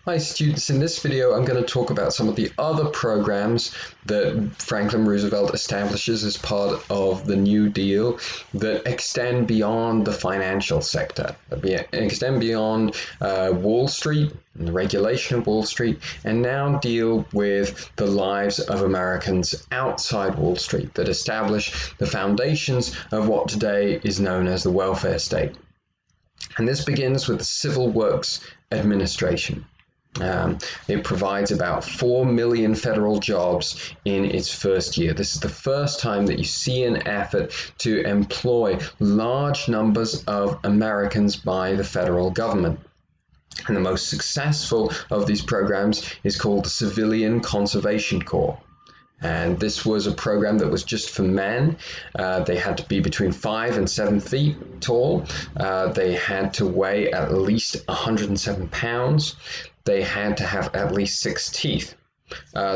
Hi students, in this video I'm going to talk about some of the other programs that Franklin Roosevelt establishes as part of the New Deal that extend beyond the financial sector, that extend beyond Wall Street and the regulation of Wall Street, and now deal with the lives of Americans outside Wall Street, that establish the foundations of what today is known as the welfare state. And this begins with the Civil Works Administration. It provides about 4 million federal jobs in its first year. This is the first time that you see an effort to employ large numbers of Americans by the federal government. And the most successful of these programs is called the Civilian Conservation Corps. And this was a program that was just for men. They had to be between 5 and 7 feet tall. They had to weigh at least 107 pounds. They had to have at least 6 teeth.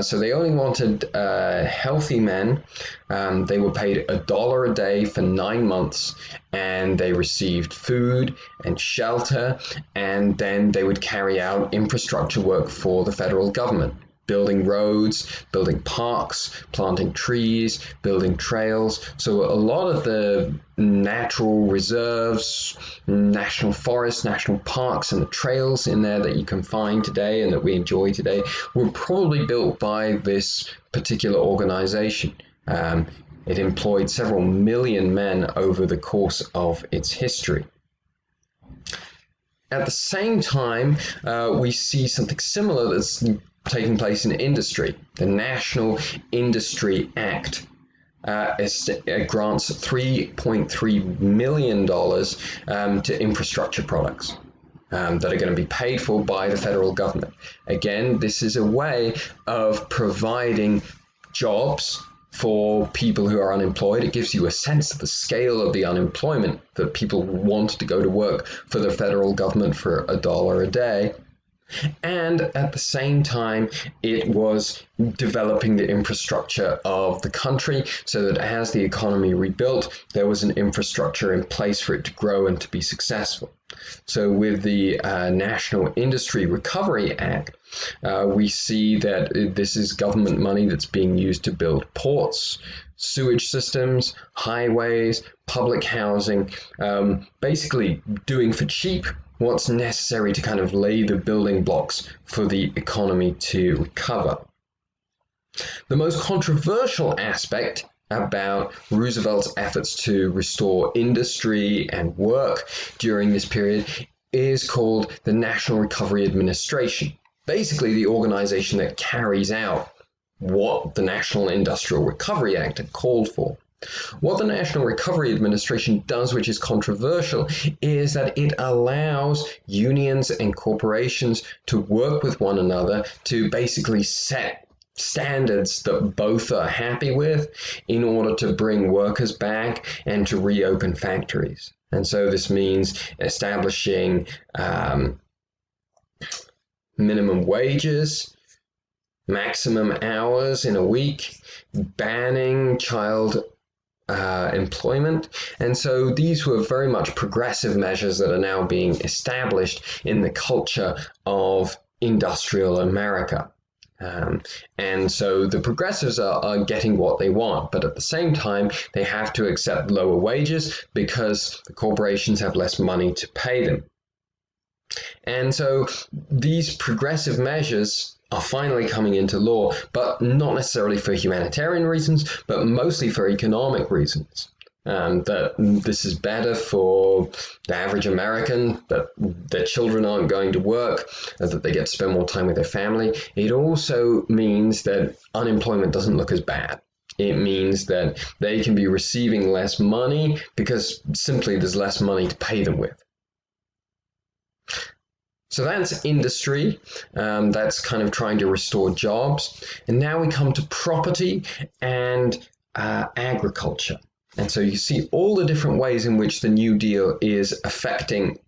So they only wanted healthy men. They were paid $1 a day for 9 months, and they received food and shelter, and then they would carry out infrastructure work for the federal government. Building roads, building parks, planting trees, building trails. So a lot of the natural reserves, national forests, national parks, and the trails in there that you can find today and that we enjoy today were probably built by this particular organization. It employed several million men over the course of its history. At the same time, we see something similar that's taking place in industry. The National Industry Act grants $3.3 million to infrastructure products that are going to be paid for by the federal government. Again, this is a way of providing jobs for people who are unemployed. It gives you a sense of the scale of the unemployment, that people want to go to work for the federal government for $1 a day. And at the same time, it was developing the infrastructure of the country so that as the economy rebuilt, there was an infrastructure in place for it to grow and to be successful. So with the National Industry Recovery Act, we see that this is government money that's being used to build ports, sewage systems, highways, public housing, basically doing for cheap what's necessary to kind of lay the building blocks for the economy to recover. The most controversial aspect about Roosevelt's efforts to restore industry and work during this period is called the National Recovery Administration, basically the organization that carries out what the National Industrial Recovery Act had called for. What the National Recovery Administration does, which is controversial, is that it allows unions and corporations to work with one another to basically set standards that both are happy with in order to bring workers back and to reopen factories. And so this means establishing minimum wages, maximum hours in a week, banning child employment. And so these were very much progressive measures that are now being established in the culture of industrial America. And so the progressives are getting what they want, but at the same time, they have to accept lower wages because the corporations have less money to pay them. And so these progressive measures are finally coming into law, but not necessarily for humanitarian reasons, but mostly for economic reasons. That this is better for the average American, that their children aren't going to work, that they get to spend more time with their family. It also means that unemployment doesn't look as bad. It means that they can be receiving less money because simply there's less money to pay them with. So that's industry, that's kind of trying to restore jobs. And now we come to property and agriculture. And so you see all the different ways in which the New Deal is affecting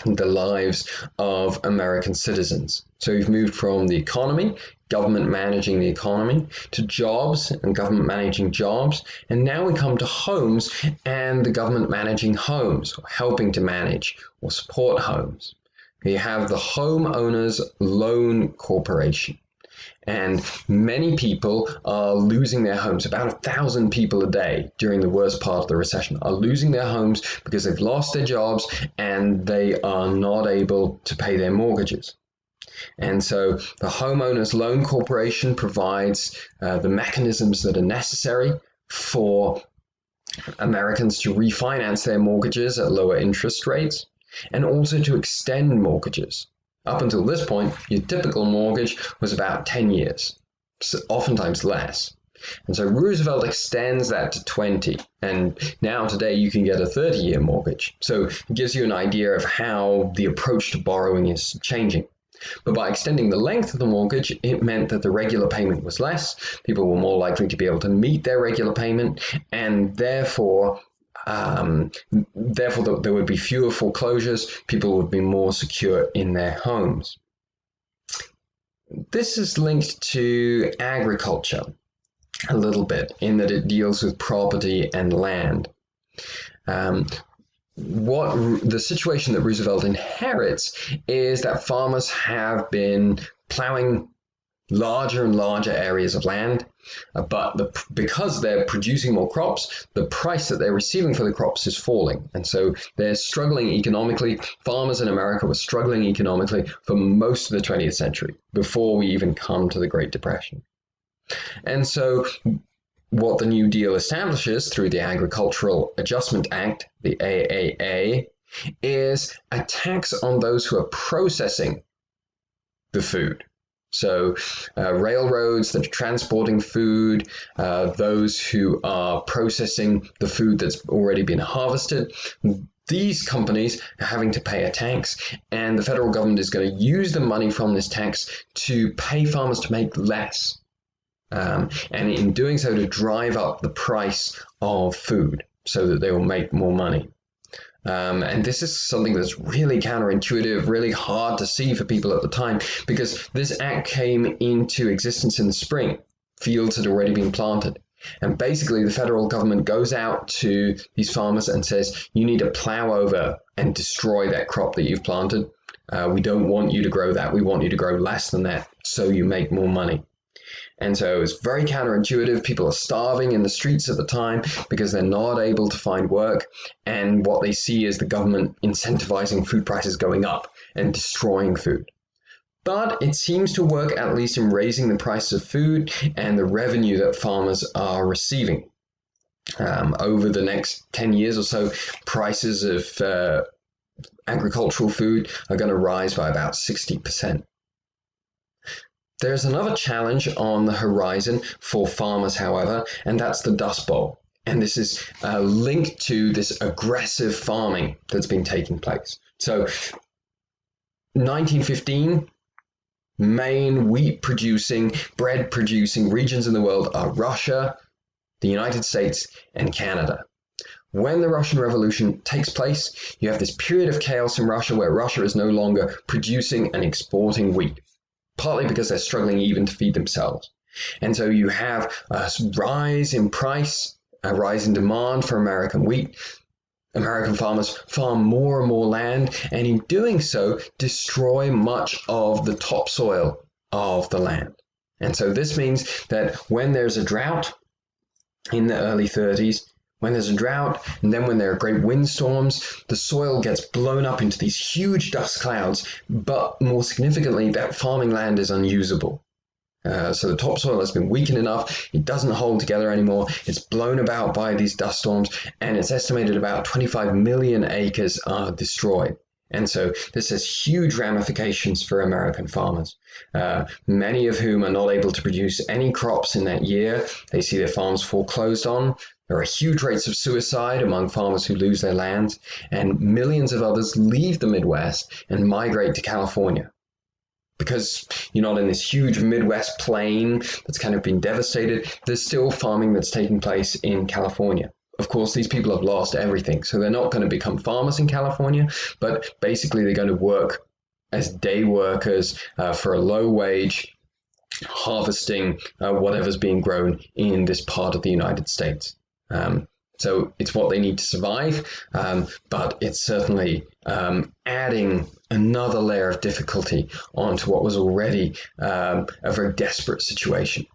the lives of American citizens. So we've moved from the economy, government managing the economy, to jobs and government managing jobs. And now we come to homes and the government managing homes, or helping to manage or support homes. You have the Homeowners Loan Corporation. And many people are losing their homes. About 1,000 people a day during the worst part of the recession are losing their homes because they've lost their jobs and they are not able to pay their mortgages. And so the Homeowners Loan Corporation provides the mechanisms that are necessary for Americans to refinance their mortgages at lower interest rates and also to extend mortgages. Up until this point, your typical mortgage was about 10 years, oftentimes less. And so Roosevelt extends that to 20. And now today you can get a 30-year mortgage. So it gives you an idea of how the approach to borrowing is changing. But by extending the length of the mortgage, it meant that the regular payment was less. People were more likely to be able to meet their regular payment, and therefore there would be fewer foreclosures. People would be more secure in their homes. This is linked to agriculture a little bit in that it deals with property and land. The situation that Roosevelt inherits is that farmers have been plowing larger and larger areas of land, but because they're producing more crops, the price that they're receiving for the crops is falling. And so they're struggling economically. Farmers in America were struggling economically for most of the 20th century, before we even come to the Great Depression. And so what the New Deal establishes through the Agricultural Adjustment Act, the AAA, is a tax on those who are processing the food. So railroads that are transporting food, those who are processing the food that's already been harvested, these companies are having to pay a tax, and the federal government is going to use the money from this tax to pay farmers to make less. And in doing so, to drive up the price of food so that they will make more money. And this is something that's really counterintuitive, really hard to see for people at the time, because this act came into existence in the spring. Fields had already been planted. And basically, the federal government goes out to these farmers and says, you need to plow over and destroy that crop that you've planted. We don't want you to grow that. We want you to grow less than that so you make more money. And so it's very counterintuitive. People are starving in the streets at the time because they're not able to find work. And what they see is the government incentivizing food prices going up and destroying food. But it seems to work, at least in raising the price of food and the revenue that farmers are receiving. Over the next 10 years or so, prices of agricultural food are going to rise by about 60%. There's another challenge on the horizon for farmers, however, and that's the Dust Bowl. And this is linked to this aggressive farming that's been taking place. So 1915, main wheat producing, bread producing regions in the world are Russia, the United States, and Canada. When the Russian Revolution takes place, you have this period of chaos in Russia where Russia is no longer producing and exporting wheat, partly because they're struggling even to feed themselves. And so you have a rise in price, a rise in demand for American wheat. American farmers farm more and more land, and in doing so, destroy much of the topsoil of the land. And so this means that when there's a drought in the early 30s, when there's a drought, and then when there are great windstorms, the soil gets blown up into these huge dust clouds, but more significantly, that farming land is unusable. So the topsoil has been weakened enough, it doesn't hold together anymore, it's blown about by these dust storms, and it's estimated about 25 million acres are destroyed. And so this has huge ramifications for American farmers, many of whom are not able to produce any crops in that year. They see their farms foreclosed on. There are huge rates of suicide among farmers who lose their lands, and millions of others leave the Midwest and migrate to California. Because you're not in this huge Midwest plain that's kind of been devastated, there's still farming that's taking place in California. Of course, these people have lost everything, so they're not going to become farmers in California, but basically they're going to work as day workers for a low wage, harvesting whatever's being grown in this part of the United States. So it's what they need to survive, but it's certainly adding another layer of difficulty onto what was already a very desperate situation.